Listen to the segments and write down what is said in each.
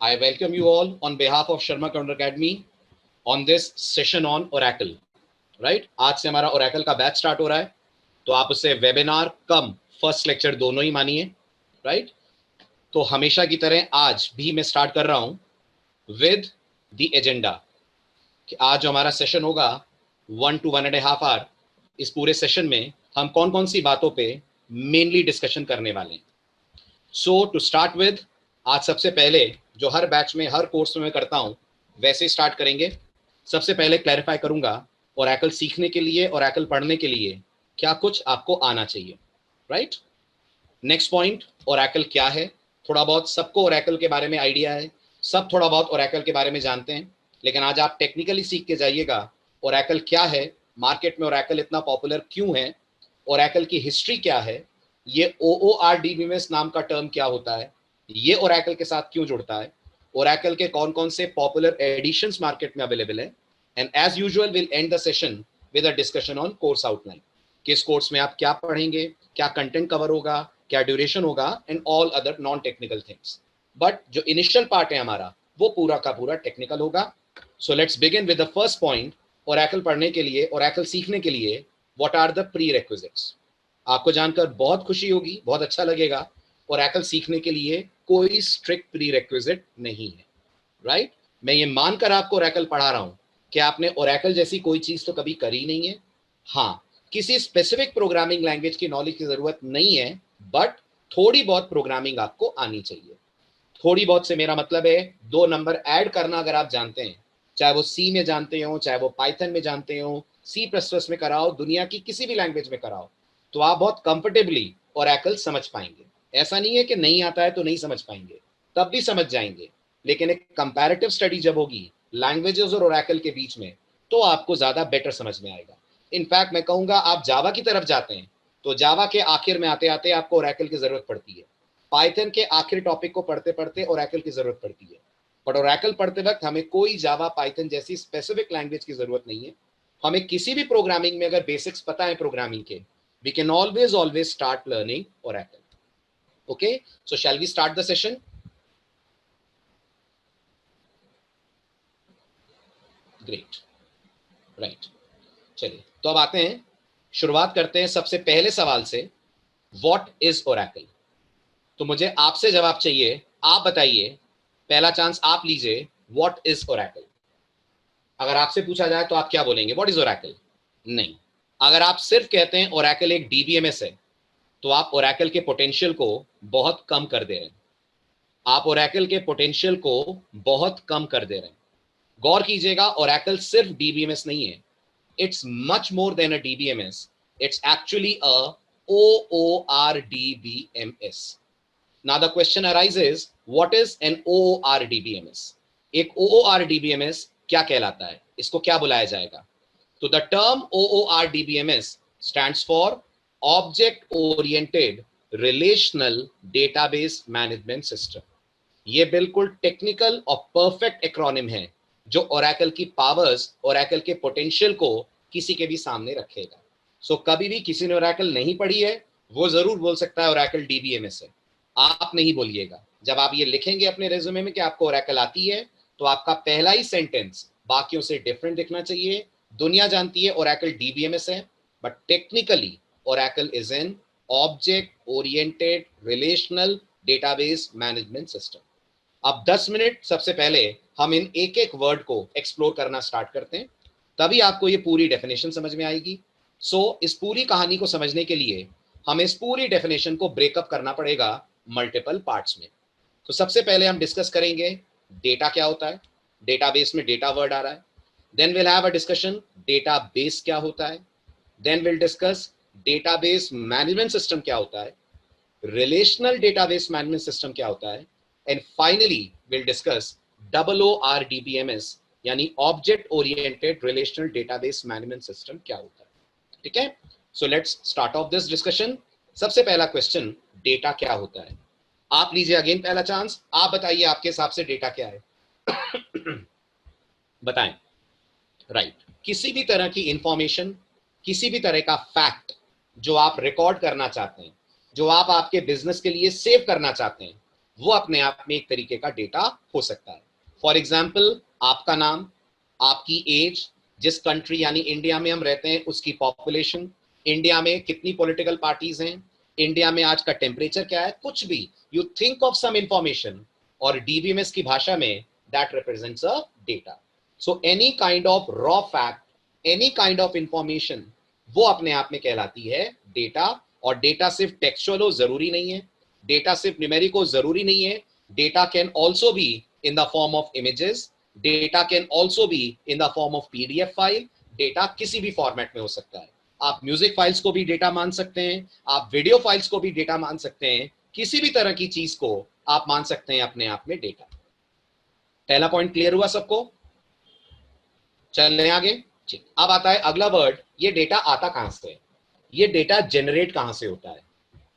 I welcome you all on behalf of Sharma Counter Academy on this session on Oracle. Right? आज से हमारा Oracle का batch start हो रहा है, तो आप उसे वेबिनार कम फर्स्ट लेक्चर दोनों ही मानिए. राइट? तो हमेशा की तरह आज भी मैं स्टार्ट कर रहा हूं विद द एजेंडा कि आज जो हमारा सेशन होगा 1 to 1.5 आवर, इस पूरे सेशन में हम कौन कौन सी बातों पे मेनली डिस्कशन करने वाले हैं. सो टू स्टार्ट विद, आज सबसे पहले जो हर बैच में हर कोर्स में मैं करता हूं वैसे स्टार्ट करेंगे. सबसे पहले क्लैरिफाई करूंगा ओरेकल सीखने के लिए, ओरेकल पढ़ने के लिए क्या कुछ आपको आना चाहिए. राइट? नेक्स्ट पॉइंट, ओरेकल क्या है. थोड़ा बहुत सबको ओरेकल के बारे में आइडिया है, सब थोड़ा बहुत ओरेकल के बारे में जानते हैं, लेकिन आज आप टेक्निकली सीख के जाइएगा ओरेकल क्या है, मार्केट में ओरेकल इतना पॉपुलर क्यों है, ओरेकल की हिस्ट्री क्या है, ये OORDBMS नाम का टर्म क्या होता है, ये ओरेकल के साथ क्यों जुड़ता है, ओरेकल के कौन कौन से पॉपुलर एडिशंस मार्केट में अवेलेबल है. And as usual will end the session with a discussion on course outline. किस कोर्स में आप क्या पढ़ेंगे, क्या कंटेंट कवर होगा, क्या ड्यूरेशन होगा, and all other non technical things. But जो इनिशियल पार्ट है हमारा वो पूरा का पूरा टेक्निकल होगा. So let's begin with the first point. Oracle पढ़ने के लिए, ओरेकल सीखने के लिए what are the prerequisites. आपको जानकर बहुत खुशी होगी, बहुत अच्छा लगेगा. ओरेकल सीखने के लिए कोई स्ट्रिक्ट प्री रिक्विजिट नहीं है. राइट? मैं ये मानकर आपको ओरेकल पढ़ा रहा हूं कि आपने ओरेकल जैसी कोई चीज तो कभी करी नहीं है. हाँ, किसी स्पेसिफिक प्रोग्रामिंग लैंग्वेज की नॉलेज की जरूरत नहीं है, बट थोड़ी बहुत प्रोग्रामिंग आपको आनी चाहिए. थोड़ी बहुत से मेरा मतलब है 2 नंबर ऐड करना अगर आप जानते हैं, चाहे वो सी में जानते हो, चाहे वो पाइथन में जानते हो, C++ में कराओ, दुनिया की किसी भी लैंग्वेज में कराओ, तो आप बहुत कंफर्टेबली ओरेकल समझ पाएंगे. ऐसा नहीं है कि नहीं आता है तो नहीं समझ पाएंगे, तब भी समझ जाएंगे. लेकिन एक कंपैरेटिव स्टडी जब होगी लैंग्वेजेस और ओरेकल के बीच में, तो आपको ज्यादा बेटर समझ में आएगा. इनफैक्ट मैं कहूंगा आप जावा की तरफ जाते हैं तो जावा के आखिर में आते आते आपको ओरेकल की जरूरत पड़ती है. पाइथन के आखिरी टॉपिक को पढ़ते पढ़ते ओरेकल की जरूरत पड़ती है. बट ओरेकल पढ़ते वक्त हमें कोई जावा पाइथन जैसी स्पेसिफिक लैंग्वेज की जरूरत नहीं है. हमें किसी भी प्रोग्रामिंग में अगर बेसिक्स पता है प्रोग्रामिंग के, we can always start learning Oracle. Okay, so shall we start the session? Great. Right. चलिए, तो अब आते हैं, शुरुआत करते हैं सबसे पहले सवाल से. What is Oracle? तो मुझे आपसे जवाब चाहिए. आप बताइए, पहला चांस आप लीजिए. What is Oracle? अगर आपसे पूछा जाए तो आप क्या बोलेंगे? What is Oracle? नहीं. अगर आप सिर्फ कहते हैं ओरेकल एक DBMS है, तो आप ओरेकल के पोटेंशियल को बहुत कम कर दे रहे हैं. आप ओरेकल के पोटेंशियल को बहुत कम कर दे रहे हैं. गौर कीजिएगा, ओरेकल सिर्फ DBMS नहीं है. It's much more than a DBMS. It's actually a OORDBMS. Now the question arises, what is an OORDBMS? एक OORDBMS क्या कहलाता है, इसको क्या बुलाया जाएगा? तो the term OORDBMS stands for Object Oriented Relational Database Management System. ये बिल्कुल टेक्निकल और परफेक्ट एक्रोनिम है जो ओरेकल की पावर्स, ओरेकल के पोटेंशियल को किसी के भी सामने रखेगा. सो कभी भी किसी ने ओरेकल नहीं पढ़ी है वो जरूर बोल सकता है ओरेकल DBMS है. आप नहीं बोलिएगा. जब आप ये लिखेंगे अपने रेज्यूमे में कि आपको ओरेकल आती है, तो आपका पहला ही सेंटेंस बाकियों से डिफरेंट दिखना चाहिए. दुनिया जानती है ओरेकल DBMS है, but technically Oracle is an object oriented relational database management system. अब 10 मिनट सबसे पहले हम इन एक एक वर्ड को एक्सप्लोर करना स्टार्ट करते हैं, तभी आपको ये पूरी डेफिनेशन समझ में आएगी. सो इस पूरी कहानी को समझने के लिए हमें इस पूरी डेफिनेशन को ब्रेकअप करना पड़ेगा मल्टीपल पार्ट्स में. तो सबसे पहले हम डिस्कस करेंगे डेटा क्या होता है. डेटाबेस में डेटा वर्ड आ रहा है. Then we'll have a discussion, database क्या होता है. Then we'll discuss database management system क्या होता है, relational database management system क्या होता है, and finally we'll discuss OORDBMS यानी object oriented relational database management system क्या होता है. ठीक है? So let's start off this discussion. सबसे पहला क्वेश्चन, डेटा क्या होता है. आप लीजिए अगेन पहला चांस. आप बताइए आपके हिसाब से डेटा क्या है. बताएं. राइट. किसी भी तरह की इंफॉर्मेशन, किसी भी तरह का फैक्ट जो आप रिकॉर्ड करना चाहते हैं, जो आप आपके बिजनेस के लिए सेव करना चाहते हैं, वो अपने आप में एक तरीके का डेटा हो सकता है। फॉर एग्जाम्पल, आपका नाम, आपकी एज, जिस कंट्री यानी इंडिया में हम रहते हैं उसकी पॉपुलेशन, इंडिया में कितनी पॉलिटिकल पार्टीज हैं, इंडिया में आज का टेम्परेचर क्या है, कुछ भी you think of some information, और डीबीएमएस की भाषा में that represents a data. So any kind of raw fact, any kind of information, वो अपने आप में कहलाती है डेटा। और डेटा सिर्फ टेक्सचुअल हो जरूरी नहीं है, डेटा सिर्फ न्यूमेरिक हो जरूरी नहीं है, data can also be in the form of images, data can also be in the form of PDF file, data किसी भी फॉर्मेट में हो सकता है। आप म्यूजिक फाइल्स को भी डेटा मान सकते हैं, आप वीडियो फाइल्स को भी डेटा मान सकते हैं, किसी भी तरह की चीज को आप मान सकते हैं अपने आप में डेटा। पहला पॉइंट क्लियर हुआ सबको? चलने आगे। ठीक, अब आता है अगला वर्ड, ये डेटा आता कहां से, ये डेटा जनरेट कहां से होता है।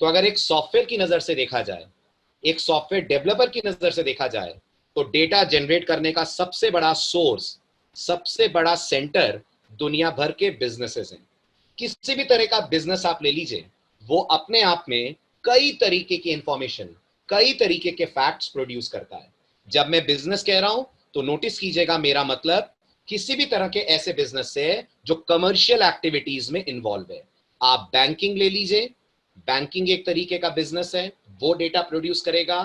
तो अगर एक सॉफ्टवेयर की नजर से देखा जाए, एक सॉफ्टवेयर डेवलपर की नजर से देखा जाए, तो डेटा जनरेट करने का सबसे बड़ा सोर्स, सबसे बड़ा सेंटर दुनिया भर के बिजनेसेस हैं। किसी भी तरह का बिजनेस आप ले लीजिए, वो अपने आप में कई तरीके की इंफॉर्मेशन, कई तरीके के फैक्ट्स प्रोड्यूस करता है। जब मैं बिजनेस कह रहा हूं तो नोटिस कीजिएगा, मेरा मतलब किसी भी तरह के ऐसे बिजनेस से जो कमर्शियल एक्टिविटीज में इन्वॉल्व है। आप बैंकिंग ले लीजिए, बैंकिंग एक तरीके का बिजनेस है, वो डेटा प्रोड्यूस करेगा।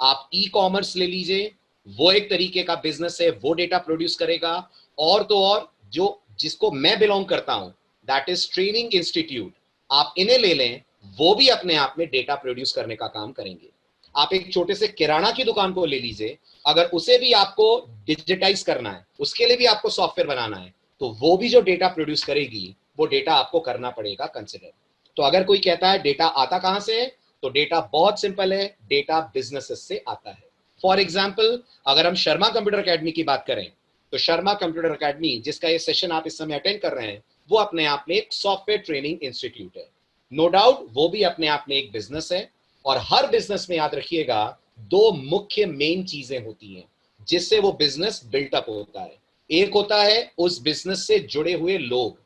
आप ई कॉमर्स ले लीजिए, वो एक तरीके का बिजनेस है, वो डेटा प्रोड्यूस करेगा। और तो और जो जिसको मैं बिलोंग करता हूं, दैट इज ट्रेनिंग इंस्टीट्यूट, आप इन्हें ले लें, वो भी अपने आप में डेटा प्रोड्यूस करने का काम करेंगे। आप एक छोटे से किराना की दुकान को ले लीजिए, अगर उसे भी आपको डिजिटाइज करना है, उसके लिए भी आपको सॉफ्टवेयर बनाना है, तो वो भी जो डेटा प्रोड्यूस करेगी, वो डेटा आपको करना पड़ेगा कंसिडर। तो अगर कोई कहता है डेटा आता कहां से है, तो डेटा बहुत सिंपल है, डेटा बिजनेसेस से आता है। फॉर एग्जाम्पल, अगर हम शर्मा कंप्यूटर अकेडमी की बात करें, तो शर्मा कंप्यूटर अकेडमी, जिसका ये सेशन आप इस समय अटेंड कर रहे हैं, वो अपने आप में एक सॉफ्टवेयर ट्रेनिंग इंस्टीट्यूट है। नो डाउट वो भी अपने आप में एक बिजनेस है। और हर बिजनेस में याद रखिएगा, दो मुख्य मेन चीजें होती हैं जिससे वो बिजनेस बिल्टअप होता है। एक होता है उस बिजनेस से जुड़े हुए लोग।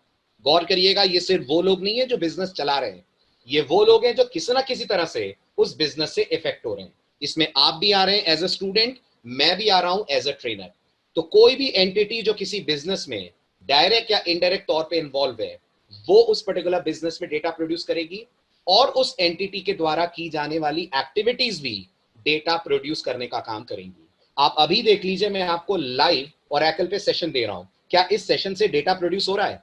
गौर करिएगा, ये सिर्फ वो लोग नहीं है जो बिजनेस चला रहे हैं, ये वो लोग हैं जो किसी ना किसी तरह से उस बिजनेस से इफेक्ट हो रहे हैं। इसमें आप भी आ रहे हैं एज अ स्टूडेंट, मैं भी आ रहा हूं एज अ ट्रेनर। तो कोई भी एंटिटी जो किसी बिजनेस में डायरेक्ट या इनडायरेक्ट तौर पे इन्वॉल्व है, वो उस पर्टिकुलर बिजनेस में डेटा प्रोड्यूस करेगी, और उस एंटिटी के द्वारा की जाने वाली एक्टिविटीज भी डेटा प्रोड्यूस करने का काम करेंगी। आप अभी देख लीजिए, मैं आपको लाइव ओरेकल पे सेशन दे रहा हूं, क्या इस सेशन से डेटा प्रोड्यूस हो रहा है?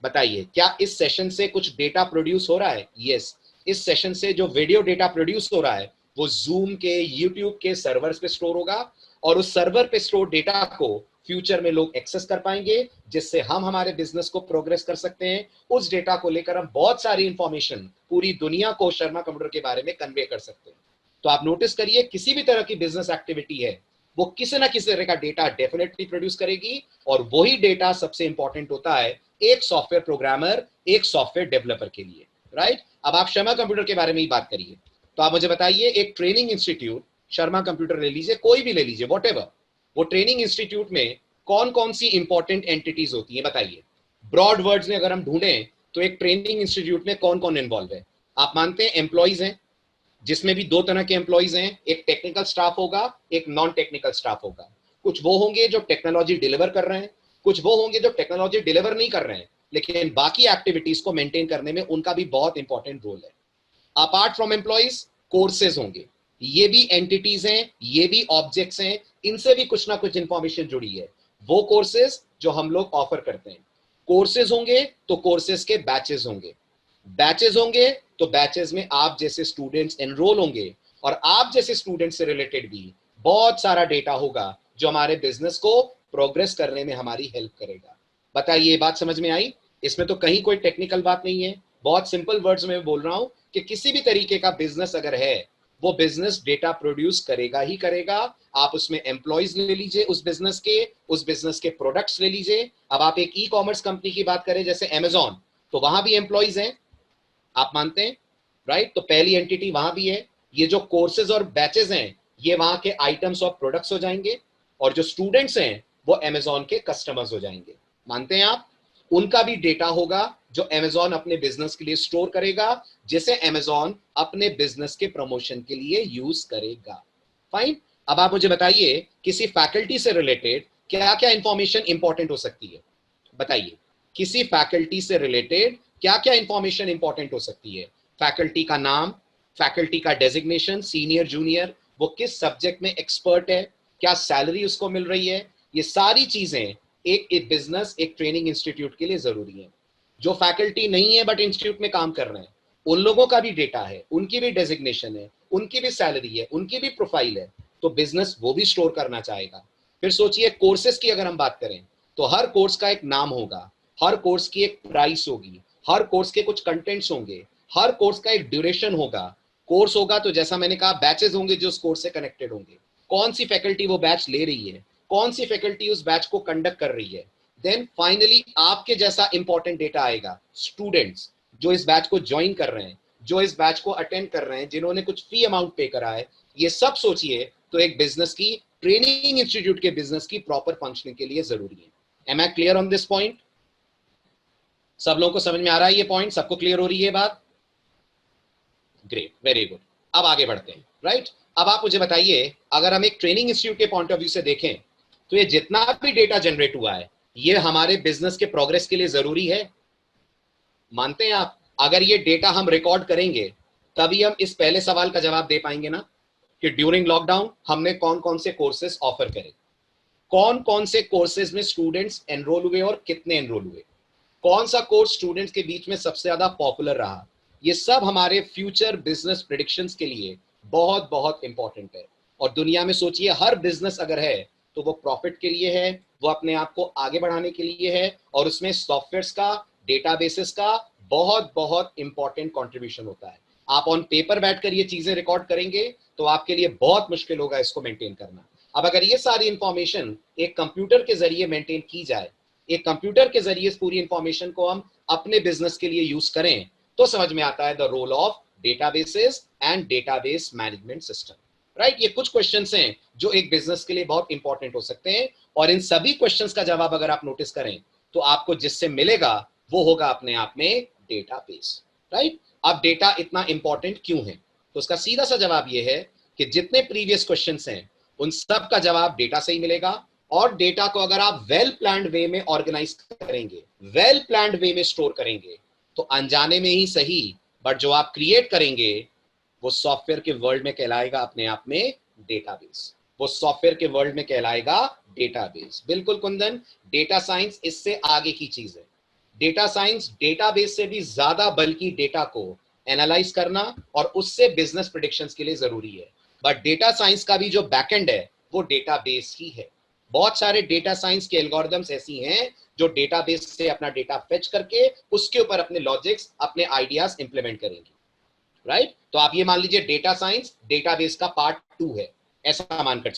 बताइए, क्या इस सेशन से कुछ डेटा प्रोड्यूस हो रहा है? यस। इस सेशन से जो वीडियो डेटा प्रोड्यूस हो रहा है, वो जूम के, यूट्यूब के सर्वर्स पे स्टोर होगा, और उस सर्वर पे स्टोर डेटा को फ्यूचर में लोग एक्सेस कर पाएंगे, जिससे हम हमारे बिजनेस को प्रोग्रेस कर सकते हैं। उस डेटा को लेकर हम बहुत सारी इंफॉर्मेशन पूरी दुनिया को शर्मा कंप्यूटर के बारे में कन्वे कर सकते हैं। तो आप नोटिस करिए, किसी भी तरह की बिजनेस एक्टिविटी है, वो किसी ना किसी तरह का डेटा डेफिनेटली प्रोड्यूस करेगी, और वही डेटा सबसे इंपॉर्टेंट होता है एक सॉफ्टवेयर प्रोग्रामर, एक सॉफ्टवेयर डेवलपर के लिए, राइट? अब आप शर्मा कंप्यूटर के बारे में ही बात करिए, तो आप मुझे बताइए, एक ट्रेनिंग इंस्टीट्यूट, शर्मा कंप्यूटर ले लीजिए, कोई भी ले लीजिए, वॉटएवर, वो ट्रेनिंग इंस्टीट्यूट में कौन कौन सी इंपॉर्टेंट एंटिटीज होती हैं, बताइए। ब्रॉड वर्ड्स में अगर हम ढूंढें, तो एक ट्रेनिंग इंस्टीट्यूट में कौन कौन इन्वॉल्व है? आप मानते हैं एम्प्लॉइज हैं, जिसमें भी दो तरह के एम्प्लॉइज हैं, एक टेक्निकल स्टाफ होगा, एक नॉन टेक्निकल स्टाफ होगा। कुछ वो होंगे जो टेक्नोलॉजी डिलीवर कर रहे हैं, कुछ वो होंगे जो टेक्नोलॉजी डिलीवर नहीं कर रहे हैं, लेकिन बाकी एक्टिविटीज को मेंटेन करने में उनका भी बहुत इंपॉर्टेंट रोल है। अपार्ट फ्रॉम एम्प्लॉइज, कोर्सेज होंगे, ये भी एंटिटीज हैं, ये भी ऑब्जेक्ट्स हैं, इनसे भी कुछ ना कुछ इंफॉर्मेशन जुड़ी है, वो कोर्सेज जो हम लोग ऑफर करते हैं। कोर्सेज होंगे तो कोर्सेज के बैचेस होंगे, बैचेस होंगे तो बैचेस में आप जैसे स्टूडेंट्स एनरोल होंगे, और आप जैसे स्टूडेंट से रिलेटेड भी बहुत सारा डेटा होगा जो हमारे बिजनेस को प्रोग्रेस करने में हमारी हेल्प करेगा। बताइए, ये बात समझ में आई? इसमें तो कहीं कोई टेक्निकल बात नहीं है, बहुत सिंपल वर्ड्स में बोल रहा हूं कि किसी भी तरीके का बिजनेस अगर है, वो बिजनेस डेटा प्रोड्यूस करेगा ही करेगा। आप उसमें एम्प्लॉइज ले लीजिए, उस बिजनेस के प्रोडक्ट्स ले लीजिए। अब आप एक ई कॉमर्स कंपनी की बात करें जैसे अमेजॉन, तो वहां भी एम्प्लॉइज हैं, आप मानते हैं, राइट? तो पहली एंटिटी वहां भी है। ये जो कोर्सेज और बैचेस हैं, ये वहां के आइटम्स और प्रोडक्ट्स हो जाएंगे, और जो स्टूडेंट्स हैं वो अमेजॉन के कस्टमर्स हो जाएंगे। मानते हैं आप? उनका भी डेटा होगा, जो Amazon अपने बिजनेस के लिए स्टोर करेगा, जिसे Amazon अपने बिजनेस के प्रमोशन के लिए यूज करेगा। फाइन। अब आप मुझे बताइए किसी फैकल्टी से रिलेटेड क्या क्या इंफॉर्मेशन इंपॉर्टेंट हो सकती है? बताइए, किसी फैकल्टी से रिलेटेड क्या क्या इंफॉर्मेशन इंपॉर्टेंट हो सकती है? फैकल्टी का नाम, फैकल्टी का डेजिग्नेशन, सीनियर जूनियर, वो किस सब्जेक्ट में एक्सपर्ट है, क्या सैलरी उसको मिल रही है, ये सारी चीजें एक बिजनेस, एक ट्रेनिंग इंस्टीट्यूट के लिए जरूरी है। जो फैकल्टी नहीं है बट इंस्टीट्यूट में काम कर रहे हैं, उन लोगों का भी डेटा है, उनकी भी डेजिग्नेशन है, उनकी भी सैलरी है, उनकी भी प्रोफाइल है, तो बिजनेस वो भी स्टोर करना चाहेगा। फिर सोचिए कोर्सेज की अगर हम बात करें, तो हर कोर्स का एक नाम होगा, हर कोर्स की एक प्राइस होगी, हर कोर्स के कुछ कंटेंट्स होंगे, हर कोर्स का एक ड्यूरेशन होगा। कोर्स होगा तो जैसा मैंने कहा बैचेस होंगे जो उस कोर्स से कनेक्टेड होंगे, कौन सी फैकल्टी वो बैच ले रही है, कौन सी फैकल्टी उस बैच को कंडक्ट कर रही है। देन फाइनली आपके जैसा इंपॉर्टेंट डेटा आएगा, स्टूडेंट्स जो इस बैच को ज्वाइन कर रहे हैं, जो इस बैच को अटेंड कर रहे हैं, जिन्होंने कुछ फी अमाउंट पे करा है। ये सब सोचिए तो एक बिजनेस की, ट्रेनिंग इंस्टीट्यूट के बिजनेस की प्रॉपर फंक्शनिंग के लिए जरूरी है। Am I clear on this point? सब लोगों को समझ में आ रहा है ये पॉइंट? सबको क्लियर हो रही है बात? Great, very good. अब आगे बढ़ते हैं। राइट, अब आप मुझे बताइए, अगर हम एक ट्रेनिंग इंस्टीट्यूट के पॉइंट ऑफ व्यू से देखें, तो ये जितना भी डेटा जनरेट हुआ है, ये हमारे बिजनेस के प्रोग्रेस के लिए जरूरी है। मानते हैं आप? अगर ये डेटा हम रिकॉर्ड करेंगे तभी हम इस पहले सवाल का जवाब दे पाएंगे ना, कि ड्यूरिंग लॉकडाउन हमने कौन कौन से कोर्सेज ऑफर करे, कौन कौन से कोर्सेज में स्टूडेंट्स एनरोल हुए और कितने एनरोल हुए, कौन सा कोर्स स्टूडेंट्स के बीच में सबसे ज्यादा पॉपुलर रहा। ये सब हमारे फ्यूचर बिजनेस प्रेडिक्शंस के लिए बहुत बहुत इंपॉर्टेंट है। और दुनिया में सोचिए, हर बिजनेस अगर है तो वो प्रॉफिट के लिए है, वो अपने आप को आगे बढ़ाने के लिए है, और उसमें सॉफ्टवेयर्स का, डेटाबेसेस का बहुत बहुत इंपॉर्टेंट कंट्रीब्यूशन होता है। आप ऑन पेपर बैठकर ये चीजें रिकॉर्ड करेंगे तो आपके लिए बहुत मुश्किल होगा इसको मेंटेन करना। अब अगर ये सारी इंफॉर्मेशन एक कंप्यूटर के जरिए मेंटेन की जाए, एक कंप्यूटर के जरिए इस पूरी इंफॉर्मेशन को हम अपने बिजनेस के लिए यूज करें, तो समझ में आता है the role of databases and database management system. Right, ये कुछ क्वेश्चंस हैं जो एक बिजनेस के लिए बहुत इंपॉर्टेंट हो सकते हैं, और इन सभी क्वेश्चंस का जवाब अगर आप नोटिस करें तो आपको जिससे मिलेगा वो होगा अपने आप में डेटाबेस। राइट, अब डेटा इतना इंपॉर्टेंट क्यों है? तो उसका सीधा सा जवाब ये है कि जितने प्रीवियस क्वेश्चंस हैं उन सब का जवाब डेटा से ही मिलेगा। और डेटा को अगर आप वेल प्लान्ड वे में ऑर्गेनाइज करेंगे, वेल प्लान्ड वे में स्टोर करेंगे, तो अनजाने में ही सही, बट जो आप क्रिएट करेंगे वो सॉफ्टवेयर के वर्ल्ड में कहलाएगा अपने आप में डेटाबेस। वो सॉफ्टवेयर के वर्ल्ड में कहलाएगा डेटाबेस। बिल्कुल कुंदन, डेटा साइंस इससे आगे की चीज है। डेटा साइंस डेटाबेस से भी ज्यादा बल्कि डेटा को एनालाइज करना और उससे बिजनेस प्रेडिक्शंस के लिए जरूरी है। बट डेटा साइंस का भी जो बैकएंड है वो डेटाबेस ही है। बहुत सारे डेटा साइंस के एल्गोरिथम्स ऐसी हैं जो डेटाबेस से अपना डेटा फेच करके उसके ऊपर अपने लॉजिक्स, अपने आइडियाज इंप्लीमेंट करेंगे। राइट, तो आप ये मान लीजिए डेटा साइंस डेटाबेस का पार्ट 2 है, ऐसा मानकर